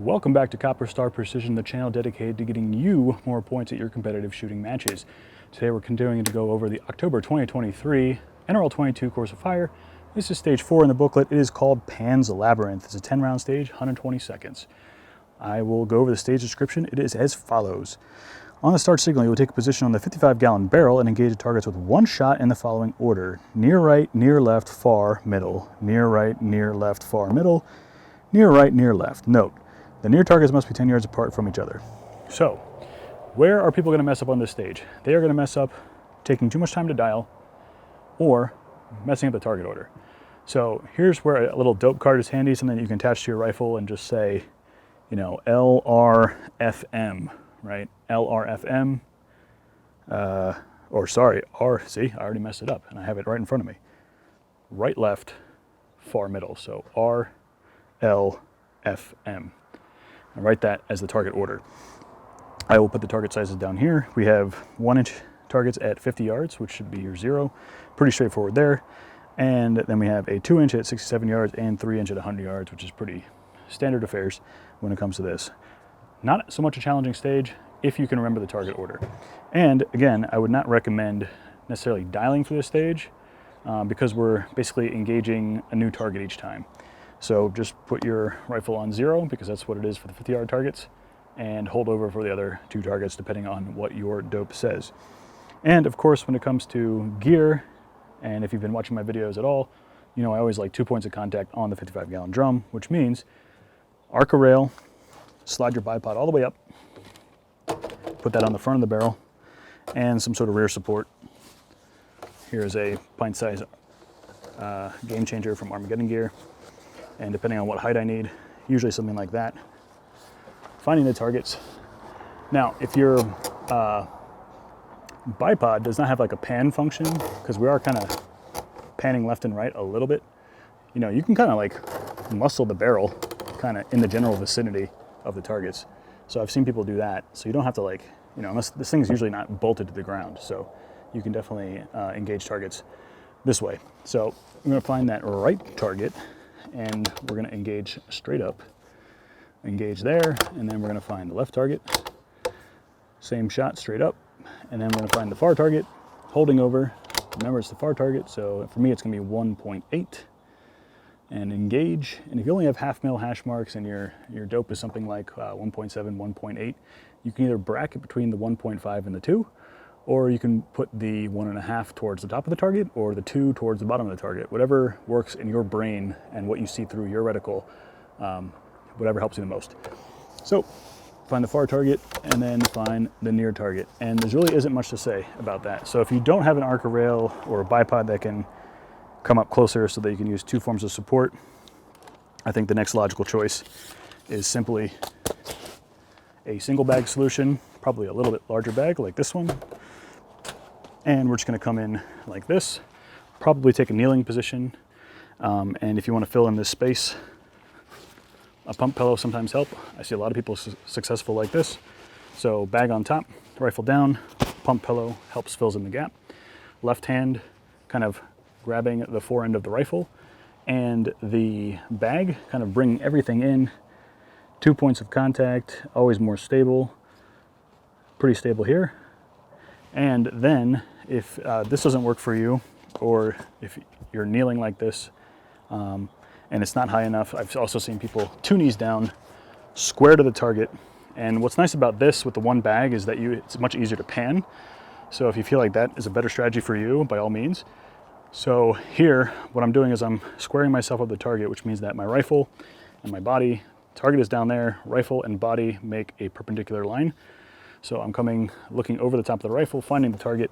Welcome back to Copper Star Precision, the channel dedicated to getting you more points at your competitive shooting matches. Today we're continuing to go over the October 2023 NRL22 Course of Fire. This is stage 4 in the booklet. It is called Pan's Labyrinth. It's a 10-round stage, 120 seconds. I will go over the stage description. It is as follows. On the start signal, you will take a position on the 55-gallon barrel and engage the targets with one shot in the following order: near right, near left, far, middle, near right, near left, far, middle, near right, near left. Note, the near targets must be 10 yards apart from each other. So, where are people going to mess up on this stage? They are going to mess up taking too much time to dial or messing up the target order. So here's where a little dope card is handy, something that you can attach to your rifle and just say, you know, LRFM, right? LRFM, or sorry, R, see, I already messed it up and I have it right in front of me. Right, left, far, middle. So RLFM. I write that as the target order. I will put the target sizes down here. We have 1-inch targets at 50 yards, which should be your 0. Pretty straightforward there. And then we have a 2-inch at 67 yards and 3-inch at 100 yards, which is pretty standard affairs when it comes to this. Not so much a challenging stage if you can remember the target order. And again, I would not recommend necessarily dialing for this stage because we're basically engaging a new target each time. So just put your rifle on 0 because that's what it is for the 50-yard targets, and hold over for the other 2 targets depending on what your dope says. And of course, when it comes to gear, and if you've been watching my videos at all, you know I always like 2 points of contact on the 55-gallon drum, which means arc a rail, slide your bipod all the way up, put that on the front of the barrel, and some sort of rear support. Here's a pint-size game changer from Armageddon Gear. And depending on what height I need, usually something like that. Finding the targets. Now, if your bipod does not have like a pan function, because we are kind of panning left and right a little bit, you know, you can kind of like muscle the barrel kind of in the general vicinity of the targets. So I've seen people do that. So you don't have to like, you know, unless this thing's usually not bolted to the ground. So you can definitely engage targets this way. So I'm going to find that right target, and we're going to engage straight up, engage there, and then we're going to find the left target, same shot straight up, and then we're going to find the far target, holding over. Remember, it's the far target, so for me it's going to be 1.8, and engage. And if you only have half-mil hash marks and your dope is something like 1.7, 1.8, you can either bracket between the 1.5 and the 2, or you can put the 1.5 towards the top of the target or the 2 towards the bottom of the target. Whatever works in your brain and what you see through your reticle, whatever helps you the most. So find the far target and then find the near target. And there really isn't much to say about that. So if you don't have an arc rail or a bipod that can come up closer so that you can use 2 forms of support, I think the next logical choice is simply a single bag solution, probably a little bit larger bag like this one. And we're just going to come in like this, probably take a kneeling position. And if you want to fill in this space, a pump pillow sometimes help. I see a lot of people successful like this. So bag on top, rifle down, pump pillow helps fills in the gap. Left hand kind of grabbing the fore end of the rifle, and the bag kind of bringing everything in. 2 points of contact, always more stable, pretty stable here. And then if this doesn't work for you, or if you're kneeling like this and it's not high enough, I've also seen people 2 knees down, square to the target. And what's nice about this with the one bag is that it's much easier to pan. So if you feel like that is a better strategy for you, by all means. So here, what I'm doing is I'm squaring myself up the target, which means that my rifle and my body, target is down there, rifle and body make a perpendicular line. So I'm looking over the top of the rifle, finding the target.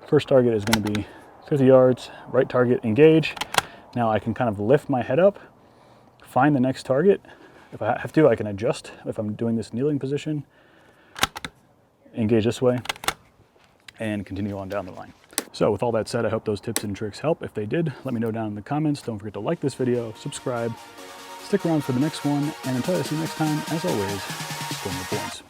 First target is going to be 50 yards, right target, engage. Now I can kind of lift my head up, find the next target. If I have to, I can adjust if I'm doing this kneeling position, engage this way, and continue on down the line. So with all that said, I hope those tips and tricks help. If they did, let me know down in the comments. Don't forget to like this video, subscribe, stick around for the next one, and until I see you next time, as always, score more points.